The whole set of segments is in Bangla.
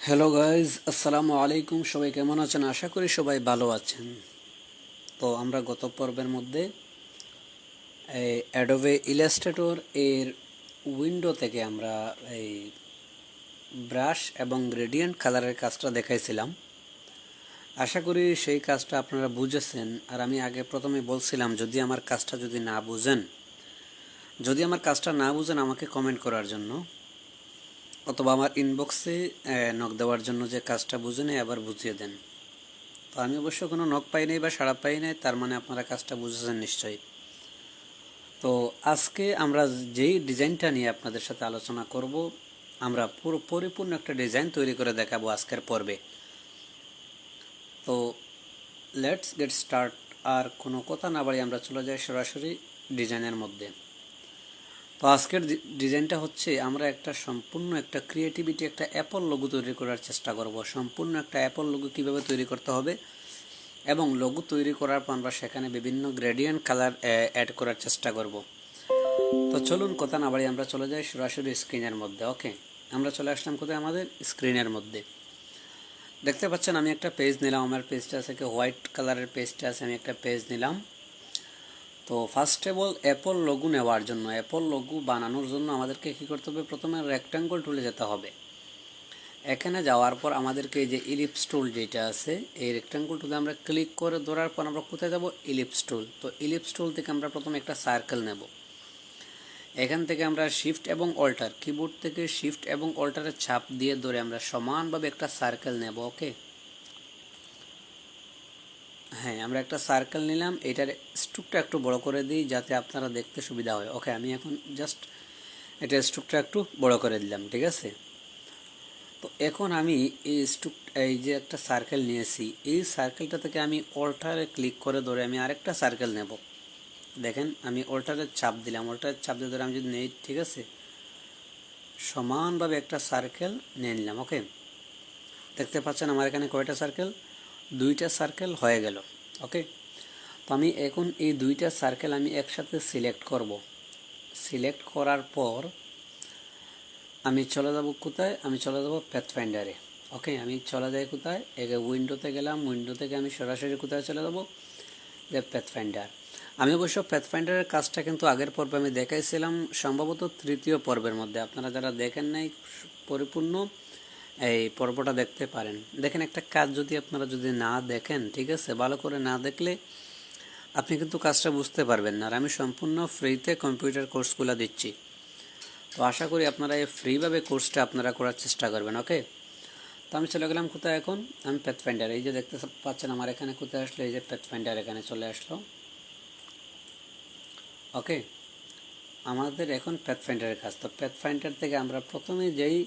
হ্যালো গাইজ, আসসালামু আলাইকুম। সবাই কেমন আছেন? আশা করি সবাই ভালো আছেন। তো আমরা গত পর্বের মধ্যে এই অ্যাডোবে ইলাস্ট্রেটর এর উইন্ডো থেকে আমরা এই ব্রাশ এবং গ্রেডিয়েন্ট কালারের কাজটা দেখাইছিলাম। আশা করি সেই কাজটা আপনারা বুঝেছেন। আর আমি আগে প্রথমে বলছিলাম, যদি আমার কাজটা না বুঝেন আমাকে কমেন্ট করার জন্য, অথবা আমার ইনবক্সে নক দেওয়ার জন্য, যে কাজটা বুঝে নেই আবার বুঝিয়ে দেন। তো আমি অবশ্য কোনো নক পাই নাই বা সাড়া পাই নাই, তার মানে আপনারা কাজটা বুঝেছেন নিশ্চয়ই। তো আজকে আমরা যেই ডিজাইনটা নিয়ে আপনাদের সাথে আলোচনা করব, আমরা পুরো পরিপূর্ণ একটা ডিজাইন তৈরি করে দেখাবো আজকের পর্বে। তো লেটস গেট স্টার্ট। আর কোনো কথা না বাড়ি আমরা চলে যাই সরাসরি ডিজাইনের মধ্যে। তো আজকের ডিজাইনটা হচ্ছে, আমরা সম্পূর্ণ একটা ক্রিয়েটিভিটি, একটা অ্যাপল লোগো তৈরি করার চেষ্টা করব। সম্পূর্ণ একটা অ্যাপল লোগো কীভাবে তৈরি করতে হবে, এবং লোগো তৈরি করার পর আমরা সেখানে বিভিন্ন গ্রেডিয়েন্ট কালার অ্যাড করার চেষ্টা করব। তো চলুন কথা না বাড়ি আমরা চলে যাই সরাসরি স্ক্রিনের মধ্যে। ওকে, আমরা চলে আসলাম কোথায়? আমাদের স্ক্রিনের মধ্যে। দেখতে পাচ্ছেন আমি একটা পেজ নিলাম। আমার পেজটা আছে কি হোয়াইট কালারের পেজটা আছে, আমি একটা পেজ নিলাম। তো first of all Apple logo নেওয়ার জন্য, অ্যাপল লোগো বানানোর জন্য আমাদেরকে কী করতে হবে? প্রথমে রেক্ট্যাঙ্গল টুলে যেতে হবে। এখানে যাওয়ার পর আমাদেরকে এই যে ইলিপস টুল যেটা আছে, এই রেক্ট্যাঙ্গল টুলে আমরা ক্লিক করে ধরার পর আমরা কোথায় যাব? ইলিপস টুল। তো ইলিপস টুল থেকে আমরা প্রথমে একটা সার্কেল নেব। এখান থেকে আমরা শিফট এবং অল্টার, কিবোর্ড থেকে শিফট এবং অল্টারের ছাপ দিয়ে ধরে আমরা সমানভাবে একটা সার্কেল নেব। ওকে, হ্যাঁ, আমরা একটা সার্কেল নিলাম। এটার স্ট্রোকটা একটু বড় করে দিই যাতে আপনারা দেখতে সুবিধা হয়। ওকে, আমি এখন জাস্ট এটার স্ট্রোকটা একটু বড় করে দিলাম, ঠিক আছে। তো এখন আমি এই যে একটা সার্কেল নিয়েছি, এই সার্কেলটা থেকে আমি অল্টারে ক্লিক করে ধরে আমি আরেকটা সার্কেল নেব। দেখেন, আমি অল্টারের চাপ দিলাম, অল্টারের চাপ দিয়ে ধরে আমি যদি নেই, ঠিক আছে, সমানভাবে একটা সার্কেল নিয়ে নিলাম। ওকে, দেখতে পাচ্ছেন আমার এখানে কয়টা সার্কেল? দুইটা সার্কেল হয়ে গেল। ওকে, তো আমি এখন এই দুইটা সার্কেল আমি একসাথে সিলেক্ট করব। সিলেক্ট করার পর আমি চলে যাব কোথায়? আমি চলে যাব প্যাথফাইন্ডারে। ওকে, আমি চলে যাই কোথায়? উইন্ডোতে গেলাম। উইন্ডো থেকে আমি সরাসরি কোথায় চলে যাব? যে প্যাথফাইন্ডার। আমি অবশ্য প্যাথফাইন্ডারের কাজটা কিন্তু আগের পর্বে আমি দেখাইছিলাম, সম্ভবত তৃতীয় পর্বের মধ্যে। আপনারা যারা দেখেন নাই পরিপূর্ণ, এই পর্বটা দেখতে পারেন। দেখেন, একটা কাজ আপনারা যদি না দেখেন, ঠিক আছে, ভালো করে না দেখলে আপনি কিন্তু কাজটা বুঝতে পারবেন না। আর আমি সম্পূর্ণ ফ্রিতে কম্পিউটার কোর্সগুলো দিচ্ছি। তো আশা করি আপনারা এই ফ্রিভাবে কোর্সটা আপনারা করার চেষ্টা করবেন। ওকে, তো আমি চলে গেলাম কোথায়? এখন আমি প্যাথফাইন্ডার। এই যে দেখতে পাচ্ছেন আমার এখানে কোথায় আসলো? এই যে প্যাথফাইন্ডার এখানে চলে আসলো। ওকে, আমাদের এখন প্যাথফাইন্ডারের কাজ। তো প্যাথফাইন্ডার থেকে আমরা প্রথমে যেই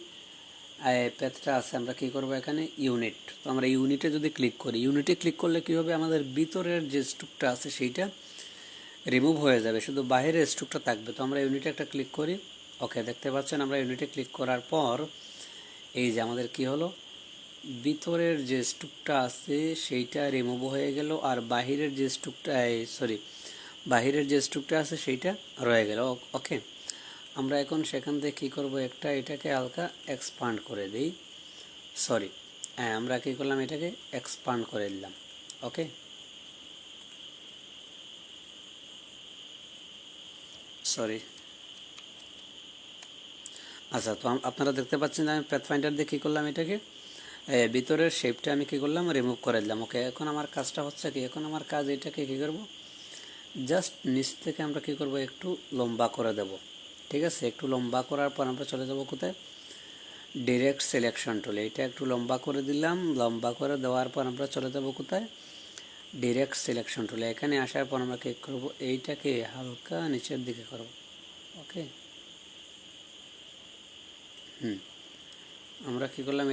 প্যাথটা আছে, আমরা কী করব? এখানে ইউনিট। তো আমরা ইউনিটে যদি ক্লিক করি, ইউনিটে ক্লিক করলে কী হবে? আমাদের ভিতরের যে স্ট্রোকটা আছে সেইটা রিমুভ হয়ে যাবে, শুধু বাইরের স্ট্রোকটা থাকবে। তো আমরা ইউনিটে একটা ক্লিক করি। ওকে, দেখতে পাচ্ছেন আমরা ইউনিটে ক্লিক করার পর এই যে আমাদের কি হলো? ভিতরের যে স্ট্রোকটা আছে সেইটা রিমুভ হয়ে গেল, আর বাহিরের যে স্ট্রোকটা আছে সেইটা রয়ে গেল। ওকে, আমরা এখন সেখান থেকে কী করবো? এটাকে হালকা এক্সপান্ড করে দিই। আমরা কী করলাম? এটাকে এক্সপান্ড করে দিলাম। ওকে, আচ্ছা, তো আপনারা দেখতে পাচ্ছেন যে আমি প্যাথফাইন্ডার দিয়ে কী করলাম? এটাকে ভিতরের শেপটা আমি কী করলাম? রিমুভ করে দিলাম। ওকে, এখন আমার কাজটা হচ্ছে কি? এখন আমার কাজ এটাকে কী করব? জাস্ট নিচ থেকে আমরা কী করব? একটু লম্বা করে দেব। ঠিক আছে, একটু লম্বা করার পর আমরা চলে যাব কোথায়? ডিরেক্ট সিলেকশন টুলে। এটা একটু লম্বা করে দিলাম। লম্বা করে দেওয়ার পর আমরা চলে যাব কোথায়? ডিরেক্ট সিলেকশন টুলে। এখানে আসার পর আমরা কী করব? এইটাকে হালকা নিচের দিকে করব। ওকে, আমরা কী করলাম?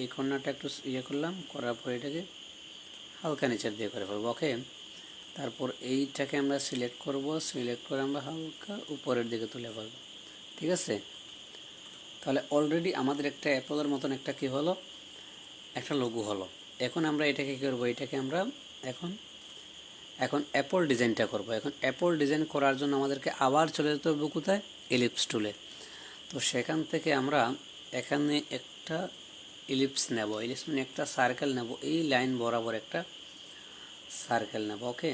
এই কর্নারটা একটু করলাম, করার পর এটাকে হালকা নিচের দিয়ে করে ফেলবো। ওকে, তারপর এইটাকে আমরা সিলেক্ট করব। সিলেক্ট করে আমরা হালকা উপরের দিকে তুলে ফেলবো। ঠিক আছে, তাহলে অলরেডি আমাদের একটা অ্যাপলের মতন একটা কী হলো? একটা লোগো হলো। এখন আমরা এটাকে কী করবো? এটাকে আমরা এখন অ্যাপল ডিজাইনটা করব। এখন অ্যাপল ডিজাইন করার জন্য আমাদেরকে আবার চলে যেতে হবে কোথায়? এলিপস টুলে। তো সেখান থেকে আমরা এখানে একটা ইলিপস নেব, ইলিপস মানে একটা সার্কেল নেব, এই লাইন বরাবর একটা সার্কেল নেব। ওকে,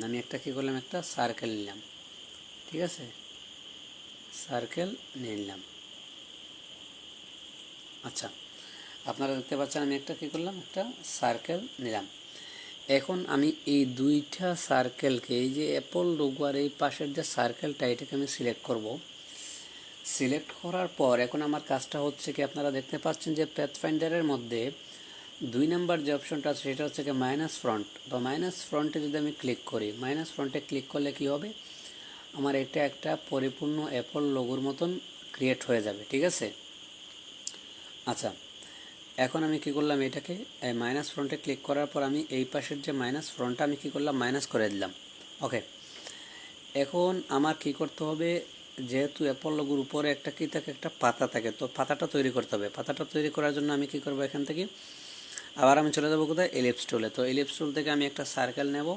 আমি একটা কী করলাম, একটা সার্কেল নিলাম, ঠিক আছে, সার্কেল নিলাম। আচ্ছা, আপনারা দেখতে পাচ্ছেন আমি একটা কী করলাম, একটা সার্কেল নিলাম। এখন আমি এই দুইটা সার্কেলকে, এই যে অ্যাপল লোগো আর এই পাশের যে সার্কেলটা, এটাকে আমি সিলেক্ট করব। সিলেক্ট করার পর এখন আমার কাজটা হচ্ছে কি, আপনারা দেখতে পাচ্ছেন যে প্যাথফাইন্ডারের মধ্যে 2 নাম্বার যে অপশনটা আছে সেটা হচ্ছে কি মাইনাস ফ্রন্ট। তো মাইনাস ফ্রন্টে যদি আমি ক্লিক করি, মাইনাস ফ্রন্টে ক্লিক করলে কি হবে, আমার এটা একটা পরিপূর্ণ অ্যাপল লোগোর মতন ক্রিয়েট হয়ে যাবে, ঠিক আছে। আচ্ছা, এখন আমি কি করলাম, এটাকে মাইনাস ফ্রন্টে ক্লিক করার পর আমি এই পাশের যে মাইনাস ফ্রন্টটা আমি কি করলাম, মাইনাস করে দিলাম। ওকে, এখন আমার কি করতে হবে, যেহেতু অ্যাপল লোগোর উপরে একটা কি থাকে, একটা পাতা থাকে, তো পাতাটা তৈরি করতে হবে। পাতাটা তৈরি করার জন্য আমি কি করব, এখান থেকে আবার আমি চলে যাবো কোথায়, এলিপস টুলে। তো এলিপস টুল থেকে আমি একটা সার্কেল নেব,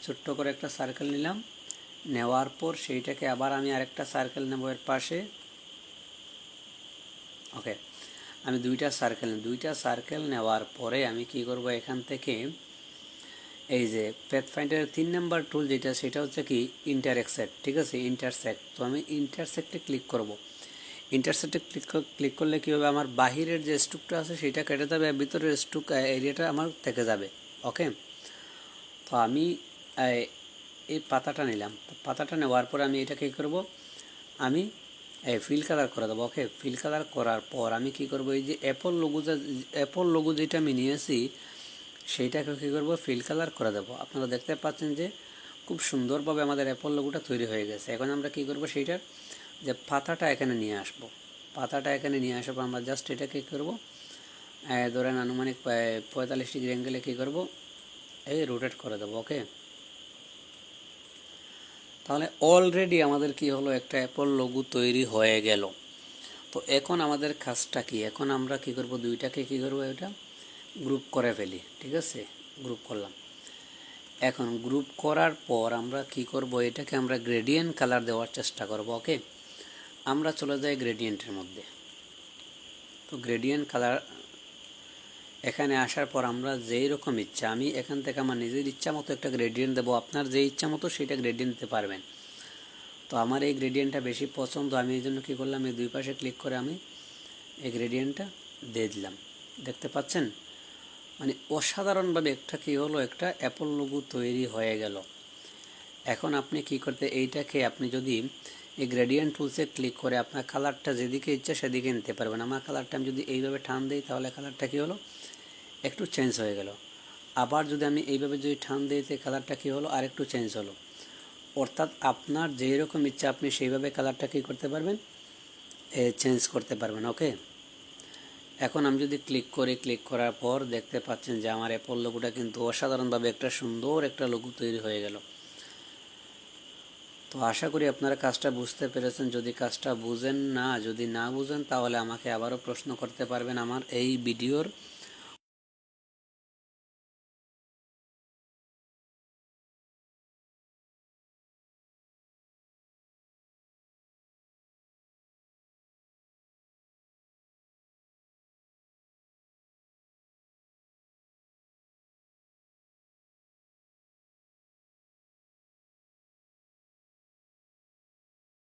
ছোট্ট করে একটা সার্কেল নিলাম, নেওয়ার পর সেইটাকে আবার আমি আরেকটা সার্কেল নেব এর পাশে। ওকে, আমি দুইটা সার্কেল নেওয়ার পরে আমি কি করব, এখান থেকে এই যে প্যাথফাইন্ডারের 3 নাম্বার টুল যেটা, সেটা হচ্ছে কি ইন্টারসেক্ট, ঠিক আছে, ইন্টারসেক্ট। তো আমি ইন্টারসেক্টে ক্লিক করব। ইন্টারসেক্টে ক্লিক করলে কী হবে, আমার বাহিরের যে স্টুকটা আছে সেটা কেটে যাবে, ভিতরের স্টুক এরিয়াটা আমার থেকে যাবে। ওকে, তো আমি এই পাতাটা নিলাম। পাতাটা নেওয়ার পর আমি এটা কী করব, আমি ফিল কালার করে দেবো। ওকে, ফিল কালার করার পর আমি কি করব, এই যে অ্যাপল লোগো যেটা আমি নিয়েছি সেইটাকে কী করব, ফিল কালার করে দেবো। আপনারা দেখতে পাচ্ছেন যে খুব সুন্দরভাবে আমাদের অ্যাপল লোগোটা তৈরি হয়ে গেছে। এখন আমরা কি করব, সেইটার যে পাতাটা এখানে নিয়ে আসব। পাতাটা এখানে নিয়ে আসার পর আমরা জাস্ট এটা কী করব, ধরেন আনুমানিক 45 ডিগ্রি অ্যাঙ্গেলে কী করব, এই রোটেট করে দেবো। ওকে, তাহলে অলরেডি আমাদের কি হলো, একটা অ্যাপল লোগো তৈরি হয়ে গেল। তো এখন আমাদের কাজটা কি, এখন আমরা কি করব, দুইটাকে কি করব, এটা গ্রুপ করে ফেলি, ঠিক আছে, গ্রুপ করলাম। এখন গ্রুপ করার পর আমরা কি করব, এটাকে আমরা গ্রেডিয়েন্ট কালার দেওয়ার চেষ্টা করব। ওকে, আমরা চলে যাই গ্রেডিয়েন্টের মধ্যে। তো গ্রেডিয়েন্ট কালার এখানে আসার পর আমরা যেই রকম ইচ্ছা, আমি এখান থেকে আমার নিজের ইচ্ছা মতো একটা গ্রেডিয়েন্ট দেবো, আপনার যে ইচ্ছা মতো সেটা গ্রেডিয়েন্ট দিতে পারবেন। তো আমার এই গ্রেডিয়েন্টটা বেশি পছন্দ, আমি এই জন্য কী করলাম, এই দুই পাশে ক্লিক করে আমি এই গ্রেডিয়েন্টটা দিয়ে দিলাম। দেখতে পাচ্ছেন, মানে অসাধারণভাবে একটা কী হলো, একটা অ্যাপল লোগো তৈরি হয়ে গেল। এখন আপনি কি করতে, এইটাকে আপনি যদি এই গ্রেডিয়েন্ট টুলসে ক্লিক করে আপনার কালারটা যেদিকে ইচ্ছা সেদিকে নিতে পারবেন। আমার কালারটা আমি যদি এইভাবে টান দিই তাহলে কালারটা কী হলো, একটু চেঞ্জ হয়ে গেল। আবার যদি আমি এইভাবে যদি টান দিই তো কালারটা কী হলো, আর একটু চেঞ্জ হলো। অর্থাৎ আপনার যেই রকম ইচ্ছা আপনি সেইভাবে কালারটা কী করতে পারবেন, চেঞ্জ করতে পারবেন। ওকে, এখন আমি যদি ক্লিক করি, ক্লিক করার পর দেখতে পাচ্ছেন যে আমার অ্যাপল লোগোটা কিন্তু অসাধারণভাবে একটা সুন্দর একটা লোগো তৈরি হয়ে গেল। তো আশা করি আপনারা কাজটা বুঝতে পেরেছেন। যদি কাজটা বুঝেন না, যদি না বুঝেন তাহলে আমাকে আবারও প্রশ্ন করতে পারবেন আমার এই ভিডিওর